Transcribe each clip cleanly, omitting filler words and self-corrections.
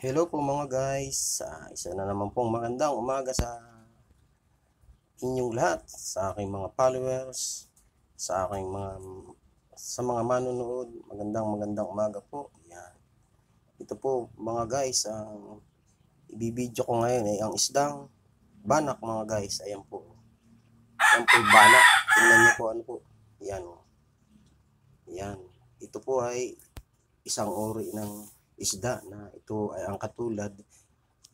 Hello po mga guys, isa na naman pong magandang umaga sa inyong lahat, sa aking mga followers, sa aking mga manonood. Magandang umaga po. Yan. Ito po mga guys, ang ibibidyo ko ngayon ay ang isdang banak mga guys. Ayan po. Yan po yung banak. Tingnan niyo po ano po. Yan. Yan. Ito po ay isang uri ng isda na ito ay ang katulad,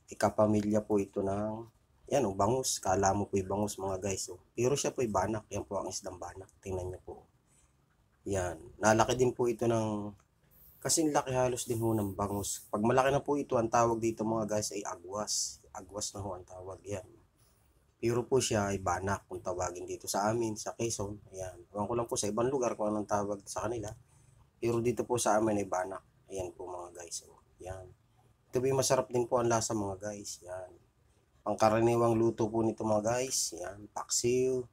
ikapamilya po ito ng yan o bangus. Kala mo po yung bangus mga guys. Oh. Pero siya po yung banak. Yan po ang isdang banak. Tingnan niyo po. Yan. Nalaki din po ito ng kasing laki halos din ho ng bangus. Pag malaki na po ito, ang tawag dito mga guys ay agwas. Agwas na ho ang tawag. Yan. Pero po siya ay banak kung tawagin dito sa amin, sa Quezon. Ayan. Ewan ko lang po sa ibang lugar kung anong tawag sa kanila. Pero dito po sa amin ay banak. Ayan po mga guys. Oh. Yan. Ito po masarap din po ang lasa mga guys. Yan. Pangkaraniwang luto po nito mga guys. Yan. Paksiw,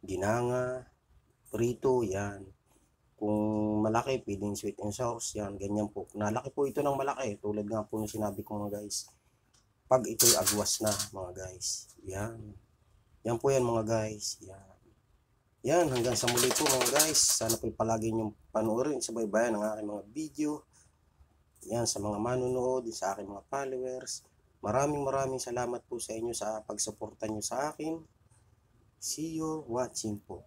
ginanga, prito. Yan. Kung malaki, pwedeng sweet and sauce. Yan. Ganyan po. Nalaki po ito ng malaki. Tulad nga po ng sinabi ko mga guys. Pag ito'y agwas na mga guys. Yan. Yan po yan mga guys. Yan. Yan. Hanggang sa muli po mga guys. Sana po palagi niyong panoorin sa baybayan ng aking mga video. Yan, sa mga manonood, sa aking mga followers. Maraming salamat po sa inyo sa pagsuporta nyo sa akin. See you watching po.